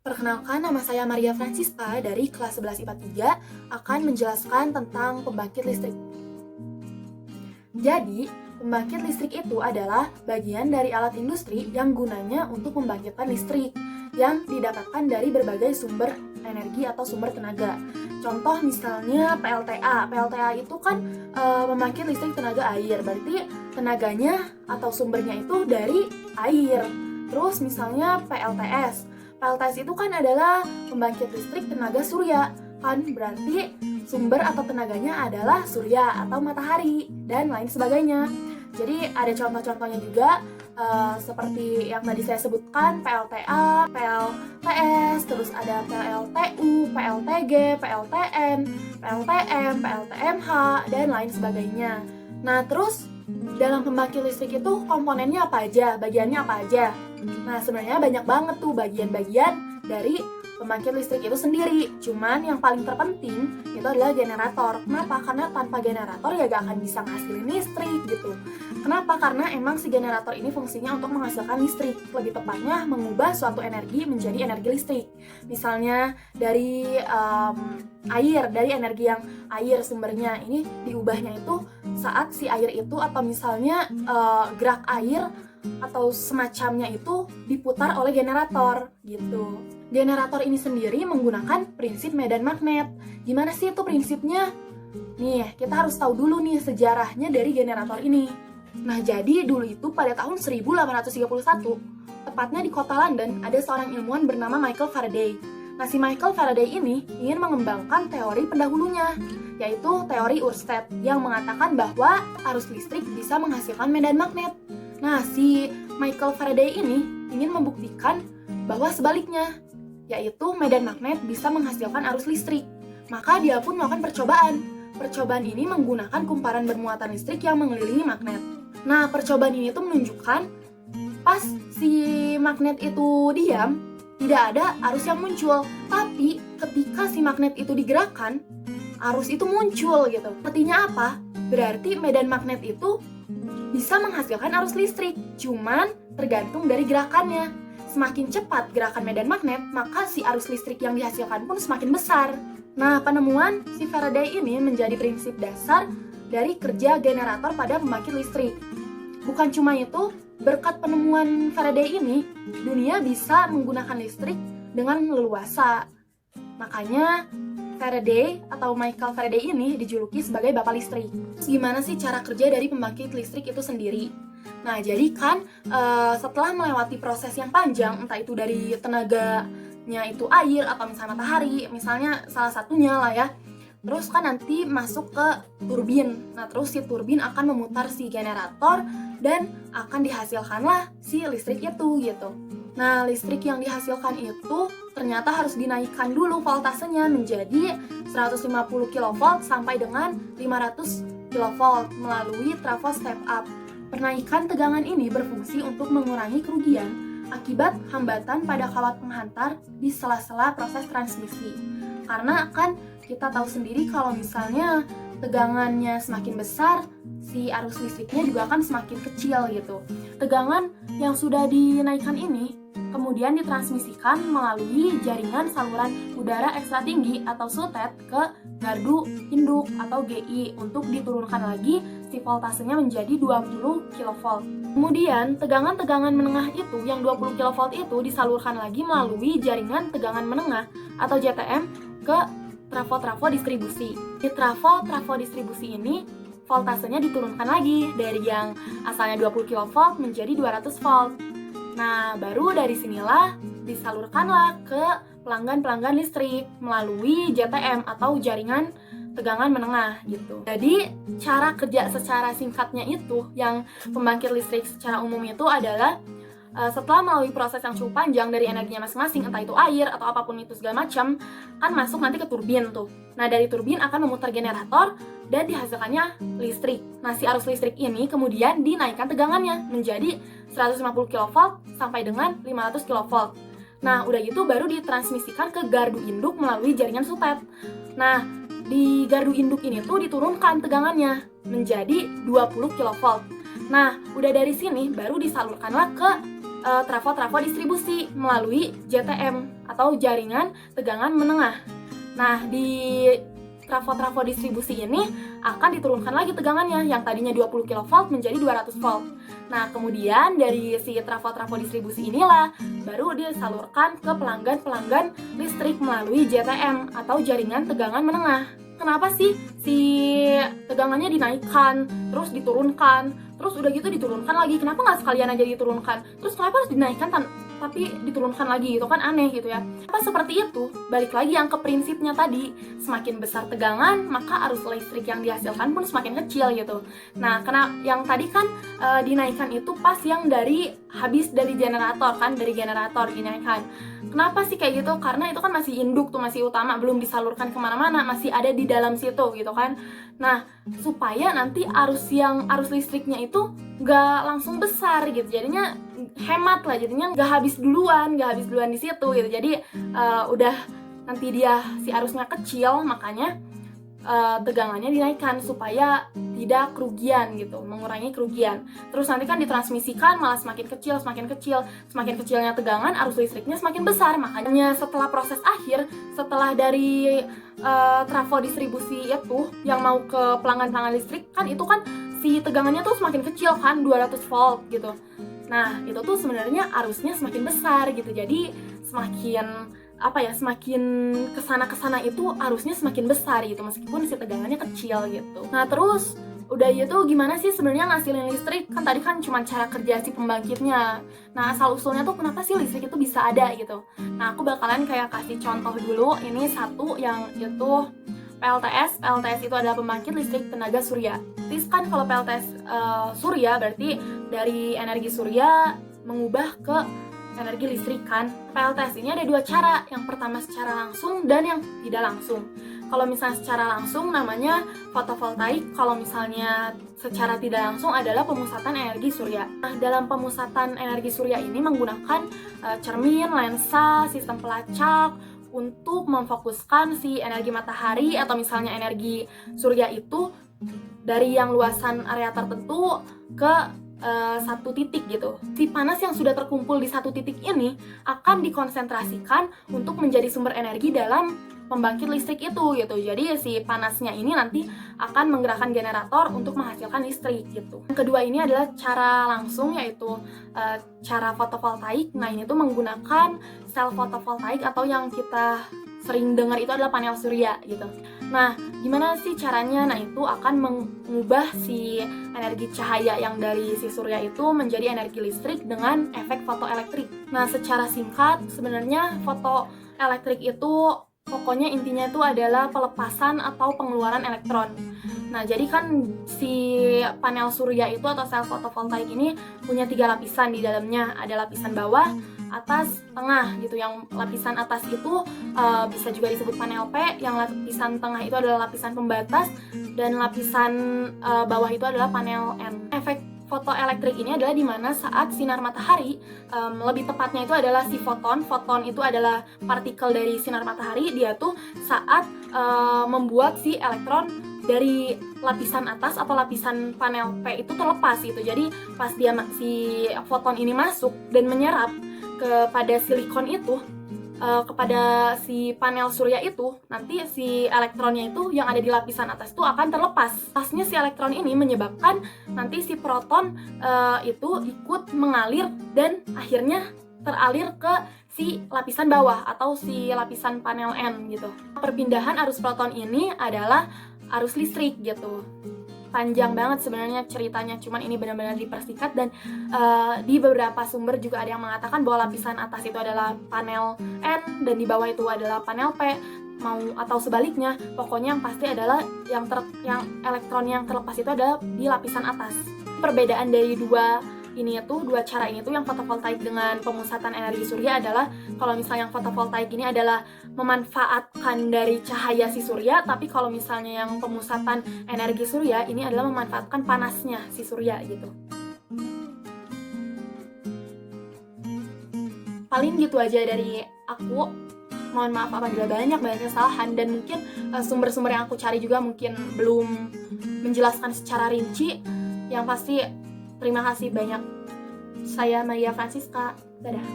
Perkenalkan, nama saya Maria Francisca dari kelas 11 IPA 3 akan menjelaskan tentang pembangkit listrik. Jadi, pembangkit listrik itu adalah bagian dari alat industri yang gunanya untuk membangkitkan listrik yang didapatkan dari berbagai sumber energi atau sumber tenaga. Contoh misalnya PLTA. PLTA itu kan pembangkit listrik tenaga air, berarti tenaganya atau sumbernya itu dari air. Terus misalnya PLTS. PLTS itu kan adalah pembangkit listrik tenaga surya, kan berarti sumber atau tenaganya adalah surya atau matahari, dan lain sebagainya. Jadi ada contoh-contohnya juga, seperti yang tadi saya sebutkan, PLTA, PLTS, terus ada PLTU, PLTG, PLTN, PLTM, PLTMH, dan lain sebagainya. Nah, terus dalam pembangkit listrik itu komponennya apa aja, bagiannya apa aja? Nah, sebenarnya banyak banget tuh bagian-bagian dari pembangkit listrik itu sendiri. Cuman yang paling terpenting itu adalah generator. Kenapa? Karena tanpa generator ya gak akan bisa ngasilin listrik gitu. Kenapa? Karena emang si generator ini fungsinya untuk menghasilkan listrik. Lebih tepatnya mengubah suatu energi menjadi energi listrik. Misalnya dari air, dari energi yang air sumbernya ini diubahnya itu saat si air itu atau misalnya gerak air atau semacamnya itu diputar oleh generator gitu. Generator ini sendiri menggunakan prinsip medan magnet. Gimana sih itu prinsipnya? Nih, kita harus tahu dulu nih sejarahnya dari generator ini. Nah, jadi dulu itu pada tahun 1831, tepatnya di kota London, ada seorang ilmuwan bernama Michael Faraday. Nah, si Michael Faraday ini ingin mengembangkan teori pendahulunya, yaitu teori Ørsted, yang mengatakan bahwa arus listrik bisa menghasilkan medan magnet. Nah, si Michael Faraday ini ingin membuktikan bahwa sebaliknya, yaitu medan magnet bisa menghasilkan arus listrik. Maka dia pun melakukan percobaan. Percobaan ini menggunakan kumparan bermuatan listrik yang mengelilingi magnet. Nah, percobaan ini tuh menunjukkan pas si magnet itu diam, tidak ada arus yang muncul. Tapi ketika si magnet itu digerakkan, arus itu muncul gitu. Artinya apa? Berarti medan magnet itu bisa menghasilkan arus listrik, cuman tergantung dari gerakannya. Semakin cepat gerakan medan magnet, maka si arus listrik yang dihasilkan pun semakin besar. Nah, penemuan si Faraday ini menjadi prinsip dasar dari kerja generator pada pembangkit listrik. Bukan cuma itu, berkat penemuan Faraday ini, dunia bisa menggunakan listrik dengan leluasa. Makanya Faraday atau Michael Faraday ini dijuluki sebagai bapak listrik. Terus gimana sih cara kerja dari pembangkit listrik itu sendiri? Nah, jadi kan setelah melewati proses yang panjang, entah itu dari tenaganya itu air atau misalnya matahari, misalnya salah satunya lah ya. Terus kan nanti masuk ke turbin. Nah, terus si turbin akan memutar si generator dan akan dihasilkanlah si listrik itu gitu. Nah, listrik yang dihasilkan itu ternyata harus dinaikkan dulu voltasenya menjadi 150 kV sampai dengan 500 kV melalui trafo step up. Penaikan tegangan ini berfungsi untuk mengurangi kerugian akibat hambatan pada kawat penghantar di sela-sela proses transmisi. Karena kan kita tahu sendiri kalau misalnya tegangannya semakin besar, si arus listriknya juga akan semakin kecil gitu. Tegangan yang sudah dinaikkan ini kemudian ditransmisikan melalui jaringan saluran udara ekstra tinggi atau SUTET ke gardu induk atau GI untuk diturunkan lagi si voltasenya menjadi 20 kV. Kemudian tegangan-tegangan menengah itu yang 20 kV itu disalurkan lagi melalui jaringan tegangan menengah atau JTM ke trafo-trafo distribusi. Di trafo-trafo distribusi ini voltasenya diturunkan lagi dari yang asalnya 20 kV menjadi 200 volt. Nah, baru dari sinilah disalurkanlah ke pelanggan-pelanggan listrik melalui JTM atau jaringan tegangan menengah gitu. Jadi, cara kerja secara singkatnya itu yang pembangkit listrik secara umum itu adalah setelah melalui proses yang cukup panjang dari energinya masing-masing, entah itu air atau apapun itu segala macam, kan masuk nanti ke turbin tuh. Nah, dari turbin akan memutar generator dan dihasilkannya listrik. Nah, si arus listrik ini kemudian dinaikkan tegangannya menjadi 150 kV sampai dengan 500 kV. Nah, udah gitu baru ditransmisikan ke gardu induk melalui jaringan SUTET. Nah, di gardu induk ini tuh diturunkan tegangannya menjadi 20 kV. Nah, udah dari sini baru disalurkanlah ke trafo-trafo distribusi melalui JTM atau jaringan tegangan menengah. Nah, di trafo-trafo distribusi ini akan diturunkan lagi tegangannya yang tadinya 20 kV menjadi 200 volt. Nah, kemudian dari si trafo-trafo distribusi inilah baru disalurkan ke pelanggan-pelanggan listrik melalui JTM atau jaringan tegangan menengah. Kenapa sih si tegangannya dinaikkan, terus diturunkan, terus udah gitu diturunkan lagi? Kenapa nggak sekalian aja diturunkan? Terus kenapa harus dinaikkan tapi diturunkan lagi? Itu kan aneh gitu ya. Apa seperti itu? Balik lagi yang ke prinsipnya tadi, semakin besar tegangan maka arus listrik yang dihasilkan pun semakin kecil gitu. Nah, karena yang tadi kan dinaikkan itu pas yang dari habis dari generator kan, dari generator dinaikkan. Kenapa sih kayak gitu? Karena itu kan masih induk tuh, masih utama, belum disalurkan kemana-mana, masih ada di dalam situ gitu kan. Nah, supaya nanti arus listriknya itu nggak langsung besar gitu, jadinya hemat lah, jadinya nggak habis duluan di situ gitu. Jadi udah nanti dia si arusnya kecil, makanya tegangannya dinaikkan supaya tidak kerugian gitu, mengurangi kerugian. Terus nanti kan ditransmisikan malah semakin kecilnya tegangan, arus listriknya semakin besar. Makanya setelah proses akhir, setelah dari trafo distribusi itu yang mau ke pelanggan-pelanggan listrik kan, itu kan si tegangannya tuh semakin kecil kan, 200 volt gitu. Nah, itu tuh sebenarnya arusnya semakin besar gitu. Jadi semakin kesana itu arusnya semakin besar gitu, meskipun si tegangannya kecil gitu. Nah, terus udah gitu gimana sih sebenarnya ngasilin listrik? Kan tadi kan cuma cara kerja si pembangkitnya. Nah, asal usulnya tuh kenapa sih listrik itu bisa ada gitu. Nah, aku bakalan kayak kasih contoh dulu. Ini satu yang itu PLTS. PLTS itu adalah pembangkit listrik tenaga surya. Terus kan kalau PLTS surya berarti dari energi surya mengubah ke energi listrik kan. PLTS ini ada dua cara. Yang pertama secara langsung dan yang tidak langsung. Kalau misalnya secara langsung namanya fotovoltaik, kalau misalnya secara tidak langsung adalah pemusatan energi surya. Nah, dalam pemusatan energi surya ini menggunakan cermin, lensa, sistem pelacak untuk memfokuskan si energi matahari atau misalnya energi surya itu dari yang luasan area tertentu ke satu titik gitu. Si panas yang sudah terkumpul di satu titik ini akan dikonsentrasikan untuk menjadi sumber energi dalam pembangkit listrik itu gitu. Jadi si panasnya ini nanti akan menggerakkan generator untuk menghasilkan listrik gitu. Yang kedua ini adalah cara langsung, yaitu cara fotovoltaik. Nah, ini tuh menggunakan sel fotovoltaik atau yang kita sering dengar itu adalah panel surya gitu. Nah, gimana sih caranya? Nah, itu akan mengubah si energi cahaya yang dari si surya itu menjadi energi listrik dengan efek fotoelektrik. Nah, secara singkat sebenarnya fotoelektrik itu pokoknya intinya itu adalah pelepasan atau pengeluaran elektron. Nah, jadi kan si panel surya itu atau sel fotovoltaik ini punya 3 lapisan di dalamnya. Ada lapisan bawah, atas, tengah gitu. Yang lapisan atas itu bisa juga disebut panel P, yang lapisan tengah itu adalah lapisan pembatas, dan lapisan bawah itu adalah panel N. Efek fotoelektrik ini adalah di mana saat sinar matahari, lebih tepatnya itu adalah si foton itu adalah partikel dari sinar matahari, dia tuh saat membuat si elektron dari lapisan atas atau lapisan panel P itu terlepas gitu. Jadi pas dia si foton ini masuk dan menyerap kepada silikon itu, kepada si panel surya itu, nanti si elektronnya itu yang ada di lapisan atas itu akan terlepas. Pasnya si elektron ini menyebabkan nanti si proton itu ikut mengalir dan akhirnya teralir ke si lapisan bawah atau si lapisan panel N gitu. Perpindahan arus proton ini adalah arus listrik gitu. Panjang banget sebenarnya ceritanya, cuman ini benar-benar dipersingkat, dan di beberapa sumber juga ada yang mengatakan bahwa lapisan atas itu adalah panel N dan di bawah itu adalah panel P, mau atau sebaliknya. Pokoknya yang pasti adalah yang elektron yang terlepas itu adalah di lapisan atas. Perbedaan dari dua cara ini tuh, yang fotovoltaik dengan pemusatan energi surya adalah kalau misalnya yang fotovoltaik ini adalah memanfaatkan dari cahaya si surya, tapi kalau misalnya yang pemusatan energi surya ini adalah memanfaatkan panasnya si surya gitu. Paling gitu aja dari aku. Mohon maaf apabila banyak kesalahan, dan mungkin sumber-sumber yang aku cari juga mungkin belum menjelaskan secara rinci. Yang pasti terima kasih banyak Saya Maya Francisca. Dadah.